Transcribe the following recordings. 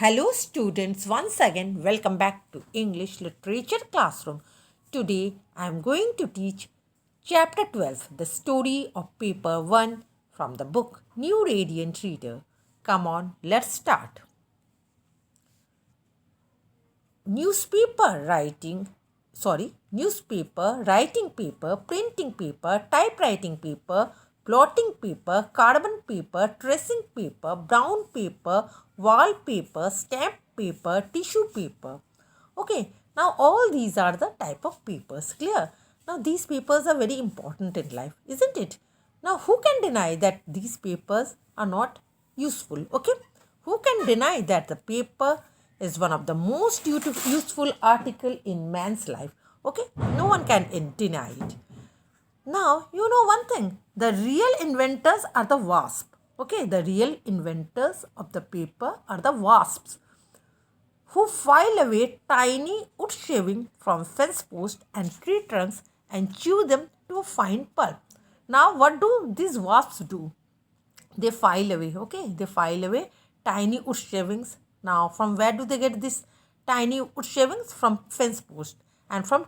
Hello students, once again welcome back to English Literature Classroom. Today I am going to teach Chapter 12, the story of Paper 1 from the book New Radiant Reader. Come on, let's start. Newspaper, writing paper, printing paper, typewriting paper, blotting paper, carbon paper, tracing paper, brown paper, wallpaper, stamp paper, tissue paper. Okay, now all these are the type of papers. Clear? Now these papers are very important in life, isn't it? Now who can deny that these papers are not useful? Okay, who can deny that the paper is one of the most useful article in man's life? Okay, no one can deny it. Now, you know one thing, the real inventors are the wasps. Okay, the real inventors of the paper are the wasps who file away tiny wood shavings from fence posts and tree trunks and chew them to a fine pulp. Now, what do these wasps do? They file away, okay? They file away tiny wood shavings. Now, from where do they get this tiny wood shavings? From fence posts and from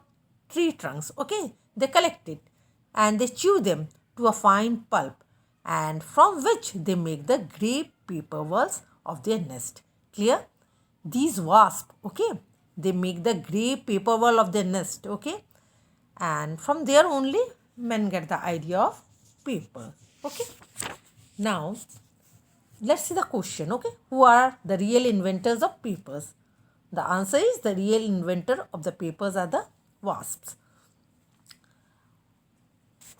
tree trunks, okay? They collect it and they chew them to a fine pulp, and from which they make the grey paper walls of their nest. Clear? These wasps, okay, they make the grey paper wall of their nest, okay, and from there only men get the idea of paper. Okay, now let's see the question. Okay, who are the real inventors of papers? The answer is the real inventor of the papers are the wasps.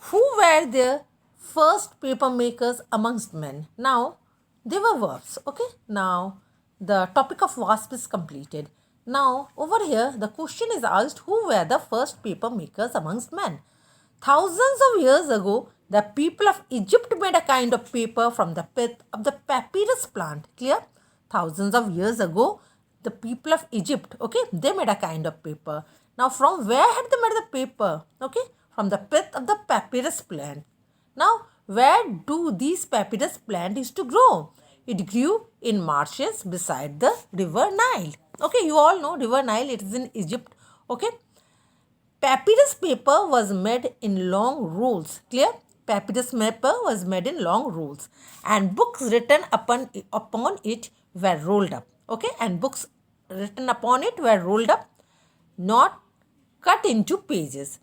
Who were the first paper makers amongst men? Now they were wasps. Okay, now the topic of wasp is completed. Now over here the question is asked, who were the first paper makers amongst men? Thousands of years ago, the people of Egypt made a kind of paper from the pith of the papyrus plant. Clear? Thousands of years ago, the people of Egypt, okay, they made a kind of paper. Now from where had they made the paper? Okay, from the pith of the papyrus plant. Now, where do these papyrus plant used to grow? It grew in marshes beside the river Nile. Okay, you all know river Nile, it is in Egypt. Okay, papyrus paper was made in long rolls. Clear? Papyrus paper was made in long rolls, and books written upon it were rolled up. Okay, and books written upon it were rolled up, not cut into pages.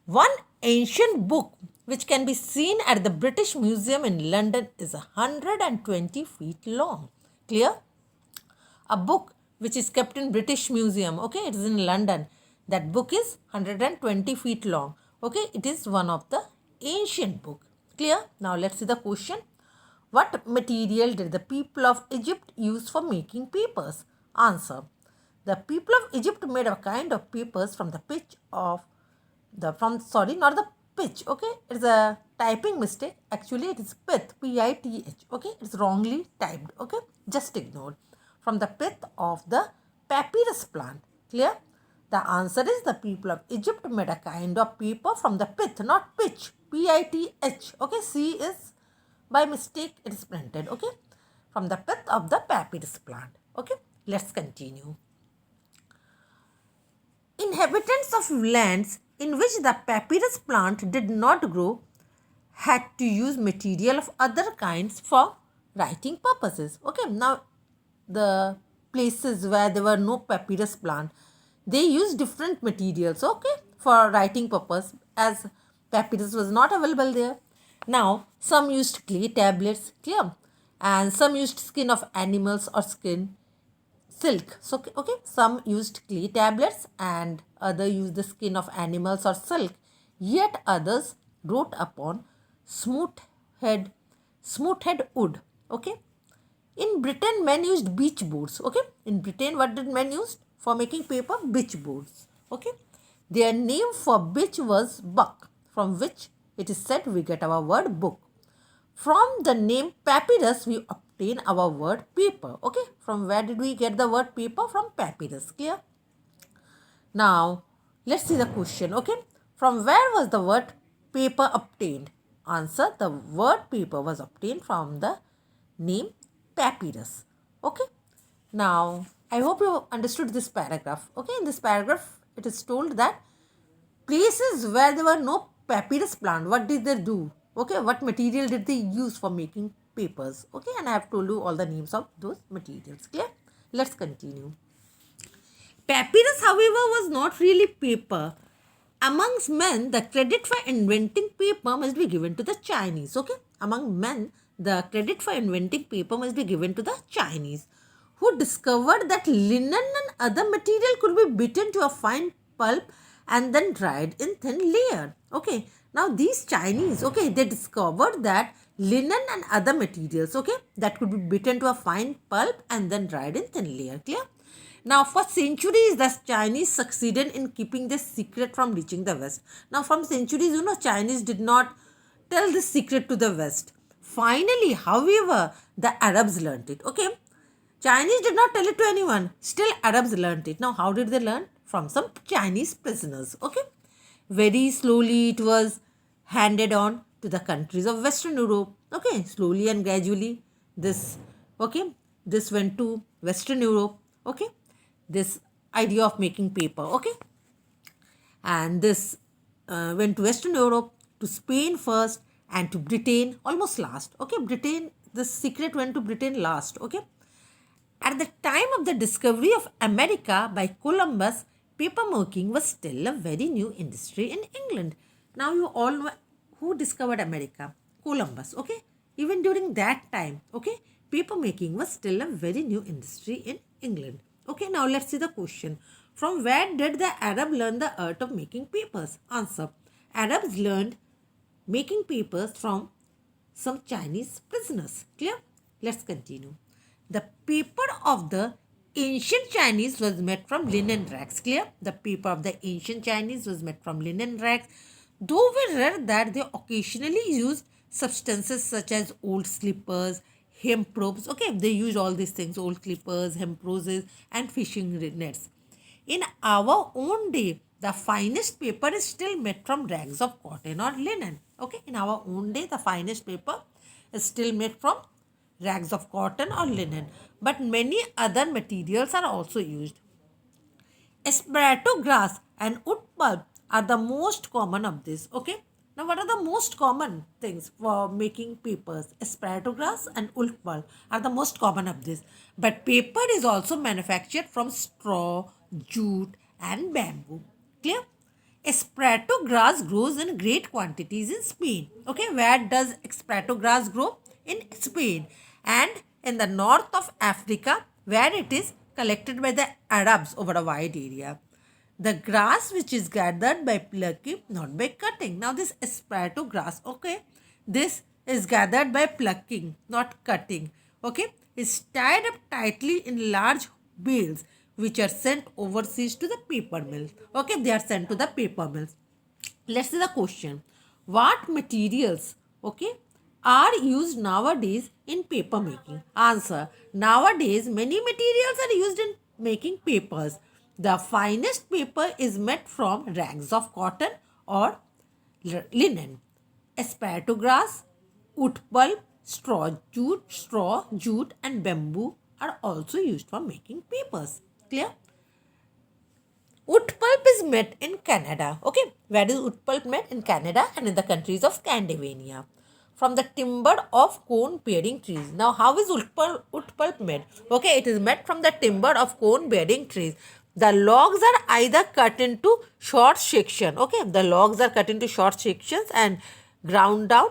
One ancient book which can be seen at the British Museum in London is 120 feet long. Clear? A book which is kept in British Museum, okay, it is in London. That book is 120 feet long. Okay, it is one of the ancient book. Clear? Now let's see the question. What material did the people of Egypt use for making papers? Answer. The people of Egypt made a kind of papers from the pitch of not the pitch, okay, it's a typing mistake. Actually it is pith, P-I-T-H, okay, it's wrongly typed, okay, just ignore. From the pith of the papyrus plant. Clear? The answer is the people of Egypt made a kind of paper from the pith, not pitch, P-I-T-H, okay, C is by mistake it is printed, okay, from the pith of the papyrus plant. Okay, let's continue. Inhabitants of lands in which the papyrus plant did not grow had to use material of other kinds for writing purposes. Okay, now the places where there were no papyrus plant, they used different materials, okay, for writing purpose, as papyrus was not available there. Now some used clay tablets, clear, and some used skin of animals or silk. So, okay, some used clay tablets and other used the skin of animals or silk. Yet others wrote upon smooth-head wood. Okay. In Britain, men used beech boards. Okay. In Britain, what did men use for making paper? Beech boards. Okay. Their name for beech was buck, from which it is said we get our word book. From the name papyrus, we obtain our word paper. Okay, from where did we get the word paper? From papyrus. Clear? Now, let's see the question. Okay, from where was the word paper obtained? Answer, the word paper was obtained from the name papyrus. Okay, Now, I hope you understood this paragraph. Okay, in this paragraph, it is told that places where there were no papyrus plant, what did they do? Okay, what material did they use for making papers? Okay, and I have told you all the names of those materials. Clear? Let's continue. Papyrus, however, was not really paper. Amongst men, the credit for inventing paper must be given to the Chinese. Okay, among men, the credit for inventing paper must be given to the Chinese, who discovered that linen and other material could be beaten to a fine pulp and then dried in thin layer. Okay, now these Chinese, okay, they discovered that linen and other materials, okay, that could be beaten to a fine pulp and then dried in thin layer. Clear? Now, for centuries, the Chinese succeeded in keeping this secret from reaching the West. Now, from centuries, Chinese did not tell this secret to the West. Finally, however, the Arabs learned it. Okay, Chinese did not tell it to anyone. Still, Arabs learned it. Now, how did they learn? From some Chinese prisoners. Okay, very slowly it was handed on to the countries of Western Europe. Okay, slowly and gradually, this this went to Western Europe. Okay, this idea of making paper. Okay, and this went to Western Europe, to Spain first, and to Britain almost last. Okay, Britain, the secret went to Britain last. Okay, at the time of the discovery of America by Columbus, papermaking was still a very new industry in England. Now you all know who discovered America? Columbus. Okay, even during that time, okay, papermaking was still a very new industry in England. Okay, now let's see the question. From where did the Arab learn the art of making papers? Answer. Arabs learned making papers from some Chinese prisoners. Clear? Let's continue. The paper of the ancient Chinese was made from linen rags. Clear? The paper of the ancient Chinese was made from linen rags. Though we read that they occasionally used substances such as old slippers, hemp ropes. Okay, they used all these things, old clippers, hemp roses, and fishing nets. In our own day, the finest paper is still made from rags of cotton or linen. Okay, in our own day, the finest paper is still made from rags of cotton or linen. But many other materials are also used. Esparato grass and wood pulp are the most common of this. Okay. Now, what are the most common things for making papers? Esparato grass and wood pulp are the most common of this. But paper is also manufactured from straw, jute, and bamboo. Clear? Esparato grass grows in great quantities in Spain. Okay, where does esparato grass grow? In Spain and in the north of Africa, where it is collected by the Arabs over a wide area. The grass which is gathered by plucking, not by cutting. Now this esparato grass, okay, this is gathered by plucking, not cutting. Okay, is tied up tightly in large bales which are sent overseas to the paper mills. Okay, they are sent to the paper mills. Let's see the question. What materials, okay, are used nowadays in paper making? Answer. Nowadays, many materials are used in making papers. The finest paper is made from rags of cotton or linen. Esparato grass, wood pulp, straw, jute, and bamboo are also used for making papers. Clear? Wood pulp is made in Canada. Okay, where is wood pulp made? In Canada and in the countries of Scandinavia. From the timber of cone-bearing trees. Now, how is wood pulp made? Okay, it is made from the timber of cone-bearing trees. The logs are either cut into short sections. Okay, the logs are cut into short sections and ground down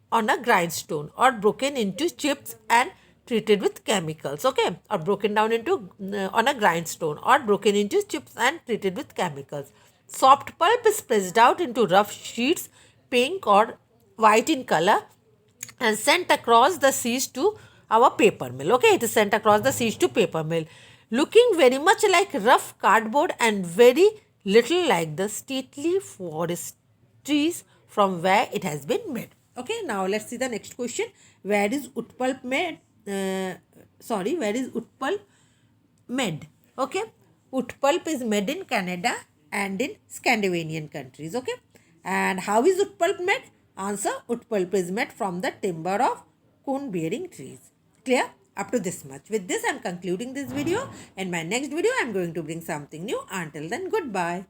on a grindstone or broken into chips and treated with chemicals. Okay, or broken down into on a grindstone or broken into chips and treated with chemicals. Soft pulp is pressed out into rough sheets, pink or white in color, and sent across the seas to our paper mill. Okay, it is sent across the seas to paper mill, looking very much like rough cardboard and very little like the stately forest trees from where it has been made. Okay, now let's see the next question. Where is wood pulp made? Where is wood pulp made? Okay, wood pulp is made in Canada and in Scandinavian countries. Okay, and how is wood pulp made? Answer. Wood pulp is made from the timber of cone bearing trees. Clear? up to this much. With this, I'm concluding this video. In my next video, I'm going to bring something new. Until then, goodbye.